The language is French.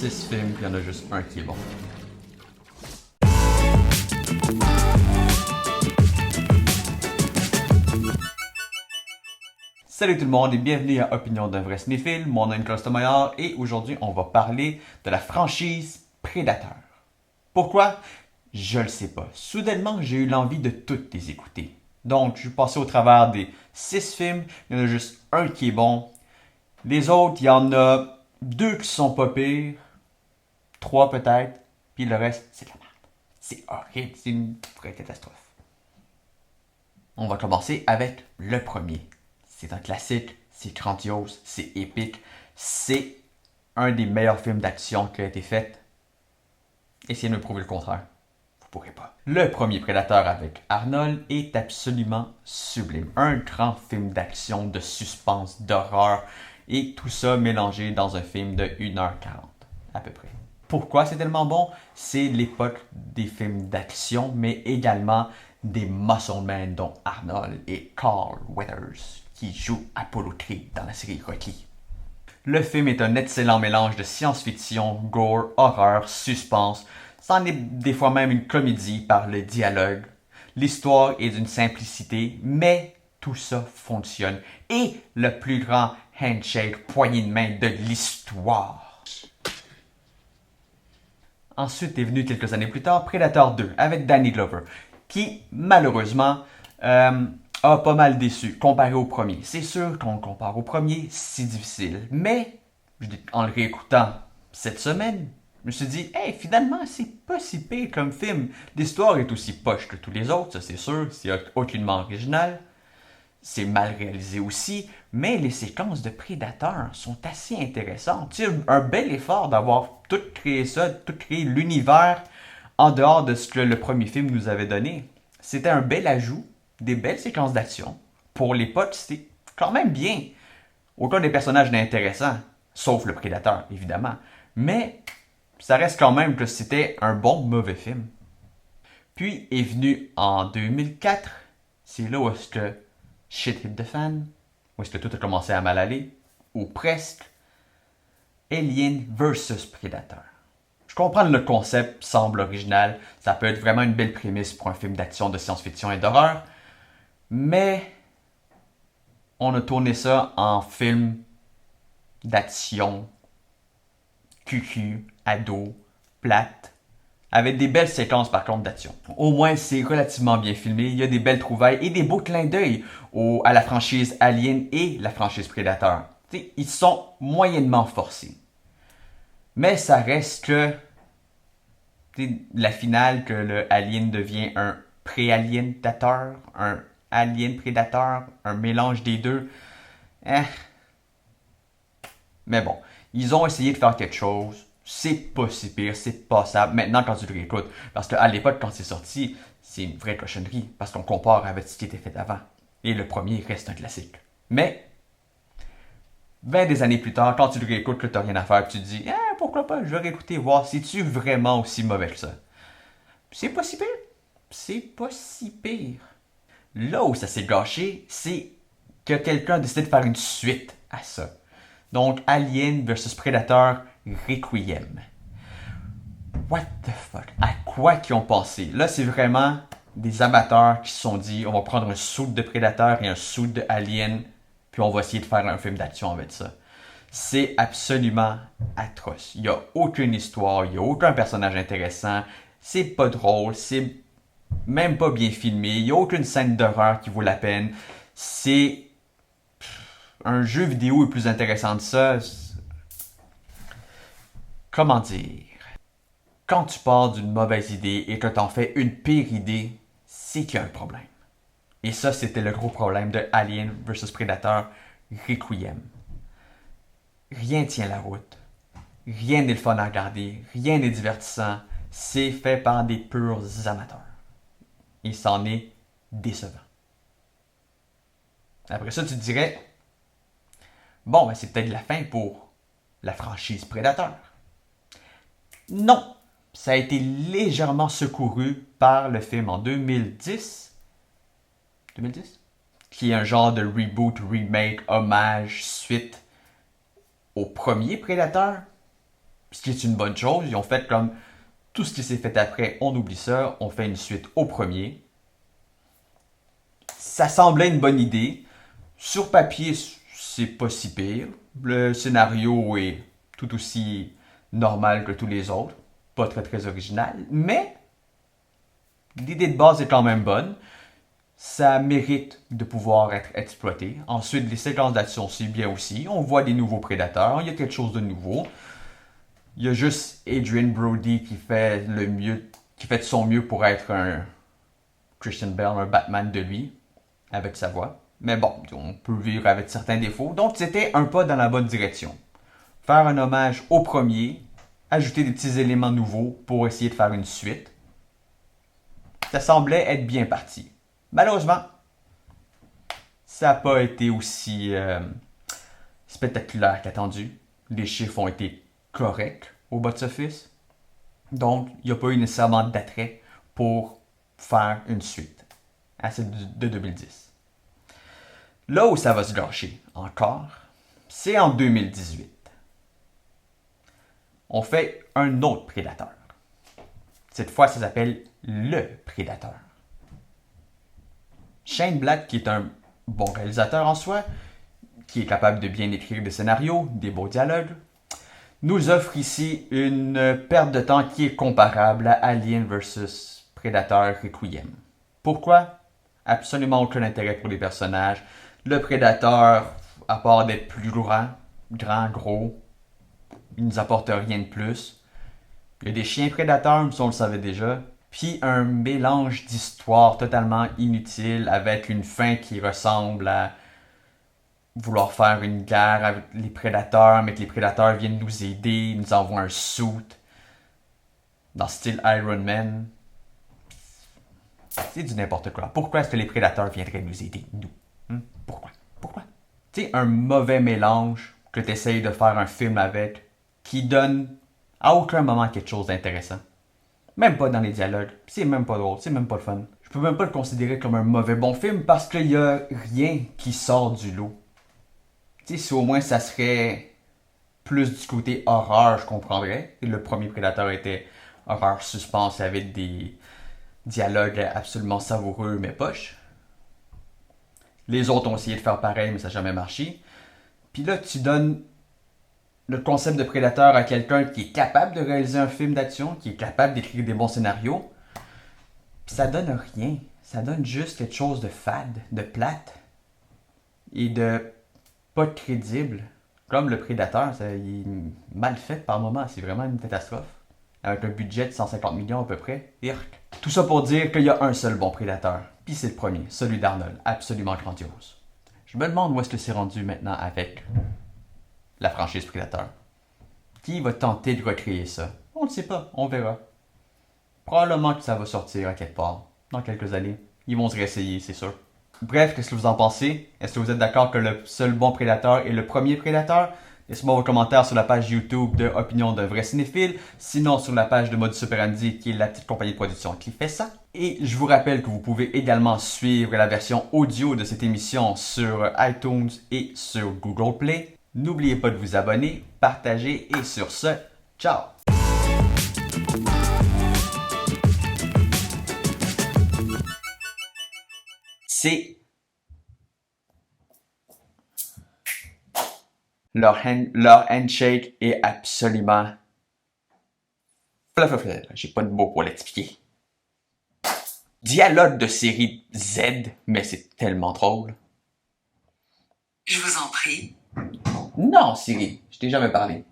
6 films, puis il y en a juste un qui est bon. Salut tout le monde et bienvenue à Opinion d'un vrai cinéphile, mon nom est Nicolas Tomaillard et aujourd'hui on va parler de la franchise Predator. Pourquoi? Je le sais pas. Soudainement j'ai eu l'envie de toutes les écouter. Donc je suis passé au travers des 6 films, il y en a juste un qui est bon. Les autres, il y en a 2 qui sont pas pires, 3 peut-être, puis le reste c'est de la merde. C'est horrible, c'est une vraie catastrophe. On va commencer avec le premier. C'est un classique, c'est grandiose, c'est épique, c'est un des meilleurs films d'action qui a été fait. Essayez de me prouver le contraire. Vous pourrez pas. Le premier Prédateur avec Arnold est absolument sublime. Un grand film d'action, de suspense, d'horreur, et tout ça mélangé dans un film de 1h40, à peu près. Pourquoi c'est tellement bon? C'est l'époque des films d'action, mais également des muscle men dont Arnold et Carl Weathers, qui joue Apollo Creed dans la série Rocky. Le film est un excellent mélange de science-fiction, gore, horreur, suspense. C'en est des fois même une comédie par le dialogue. L'histoire est d'une simplicité, mais tout ça fonctionne. Et le plus grand handshake, poignée de main de l'histoire. Ensuite est venu quelques années plus tard Predator 2 avec Danny Glover, qui malheureusement a pas mal déçu comparé au premier. C'est sûr qu'on compare au premier, c'est difficile. Mais en le réécoutant cette semaine, je me suis dit, hey, finalement, c'est pas si pire comme film. L'histoire est aussi poche que tous les autres, ça c'est sûr, c'est aucunement original. C'est mal réalisé aussi, mais les séquences de Predator sont assez intéressantes. C'est un bel effort d'avoir tout créé ça, tout créé l'univers en dehors de ce que le premier film nous avait donné. C'était un bel ajout, des belles séquences d'action. Pour l'époque, c'était quand même bien. Aucun des personnages n'est intéressant, sauf le Prédateur, évidemment. Mais ça reste quand même que c'était un bon mauvais film. Puis est venu en 2004, c'est là où est-ce que shit hit the fan, où est-ce que tout a commencé à mal aller, ou presque, Alien vs Predator. Je comprends que le concept semble original, ça peut être vraiment une belle prémisse pour un film d'action, de science-fiction et d'horreur, mais on a tourné ça en film d'action, cucu, ado, plate, avec des belles séquences par contre d'action. Au moins c'est relativement bien filmé, il y a des belles trouvailles et des beaux clins d'œil à la franchise Alien et la franchise Predator. T'sais, ils sont moyennement forcés. Mais ça reste que la finale que le Alien devient un pré-alientateur, un Alien Predator, un mélange des deux. Mais bon, ils ont essayé de faire quelque chose. C'est pas si pire, c'est passable. Maintenant, quand tu le réécoutes, parce qu'à l'époque, quand c'est sorti, c'est une vraie cochonnerie, parce qu'on compare avec ce qui était fait avant. Et le premier reste un classique. Mais 20 des années plus tard, quand tu le réécoutes, que t'as rien à faire, tu te dis, pourquoi pas, je vais réécouter, voir si tu es vraiment aussi mauvais que ça. C'est pas si pire. C'est pas si pire. Là où ça s'est gâché, c'est que quelqu'un a décidé de faire une suite à ça. Donc, Alien vs Predator Requiem. What the fuck? À quoi qu'ils ont pensé? Là, c'est vraiment des amateurs qui se sont dit, on va prendre un suit de Predator et un suit de Alien, puis on va essayer de faire un film d'action avec ça. C'est absolument atroce. Il n'y a aucune histoire, il n'y a aucun personnage intéressant, c'est pas drôle, c'est même pas bien filmé, il n'y a aucune scène d'horreur qui vaut la peine. C'est un jeu vidéo est plus intéressant que ça. Comment dire? Quand tu pars d'une mauvaise idée et que t'en fais une pire idée, c'est qu'il y a un problème. Et ça, c'était le gros problème de Alien vs Predator Requiem. Rien tient la route. Rien n'est le fun à regarder. Rien n'est divertissant. C'est fait par des purs amateurs. Et c'en est décevant. Après ça, tu te dirais, bon, ben, c'est peut-être la fin pour la franchise Predator. Non, ça a été légèrement secouru par le film en 2010, qui est un genre de reboot, remake, hommage, suite au premier Predator. Ce qui est une bonne chose. Ils ont fait comme tout ce qui s'est fait après, on oublie ça, on fait une suite au premier. Ça semblait une bonne idée. Sur papier, c'est pas si pire. Le scénario est tout aussi normal que tous les autres. Pas très très original. Mais l'idée de base est quand même bonne. Ça mérite de pouvoir être exploité. Ensuite, les séquences d'action, c'est bien aussi. On voit des nouveaux prédateurs. Il y a quelque chose de nouveau. Il y a juste Adrien Brody qui fait le mieux, qui fait de son mieux pour être un Christian Bale, un Batman de lui, avec sa voix. Mais bon, on peut vivre avec certains défauts. Donc c'était un pas dans la bonne direction. Faire un hommage au premier, ajouter des petits éléments nouveaux pour essayer de faire une suite. Ça semblait être bien parti. Malheureusement, ça n'a pas été aussi spectaculaire qu'attendu. Les chiffres ont été corrects au box-office. Donc, il n'y a pas eu nécessairement d'attrait pour faire une suite à celle de 2010. Là où ça va se gâcher encore, c'est en 2018. On fait un autre Prédateur. Cette fois, ça s'appelle Le Prédateur. Shane Black, qui est un bon réalisateur en soi, qui est capable de bien écrire des scénarios, des beaux dialogues, nous offre ici une perte de temps qui est comparable à Alien vs Predator Requiem. Pourquoi? Absolument aucun intérêt pour les personnages. Le Predator, à part d'être plus gros, il nous apporte rien de plus. Il y a des chiens prédateurs, mais ça on le savait déjà. Puis un mélange d'histoires totalement inutile avec une fin qui ressemble à vouloir faire une guerre avec les prédateurs, mais que les prédateurs viennent nous aider, ils nous envoient un suit dans style Iron Man. C'est du n'importe quoi. Pourquoi est-ce que les prédateurs viendraient nous aider, nous? Pourquoi? Tu sais, un mauvais mélange que tu essayes de faire un film avec qui donne à aucun moment quelque chose d'intéressant. Même pas dans les dialogues. C'est même pas drôle, c'est même pas le fun. Je peux même pas le considérer comme un mauvais bon film parce qu'il y a rien qui sort du lot. Tu sais, si au moins ça serait plus du côté horreur, je comprendrais. Le premier Prédateur était horreur suspense avec des dialogues absolument savoureux mais poches. Les autres ont essayé de faire pareil mais ça n'a jamais marché. Puis là, tu donnes le concept de Prédateur à quelqu'un qui est capable de réaliser un film d'action, qui est capable d'écrire des bons scénarios. Puis ça donne rien. Ça donne juste quelque chose de fade, de plate et de pas crédible. Comme le Prédateur, il est mal fait par moments. C'est vraiment une catastrophe. Avec un budget de 150 millions à peu près. Irk. Tout ça pour dire qu'il y a un seul bon Prédateur. Puis c'est le premier, celui d'Arnold. Absolument grandiose. Je me demande où est-ce que c'est rendu maintenant avec la franchise Prédateur. Qui va tenter de recréer ça? On ne sait pas, on verra. Probablement que ça va sortir à quelque part, dans quelques années. Ils vont se réessayer, c'est sûr. Bref, qu'est-ce que vous en pensez? Est-ce que vous êtes d'accord que le seul bon Prédateur est le premier Prédateur? Laissez-moi vos commentaires sur la page YouTube de Opinion d'un vrai cinéphile, sinon sur la page de Modus Operandi, qui est la petite compagnie de production qui fait ça. Et je vous rappelle que vous pouvez également suivre la version audio de cette émission sur iTunes et sur Google Play. N'oubliez pas de vous abonner, partager et sur ce, ciao! C'est leur handshake est absolument... J'ai pas de mots pour l'expliquer. Dialogue de série Z, mais c'est tellement drôle. Je vous en prie. Non, Siri, je t'ai jamais parlé.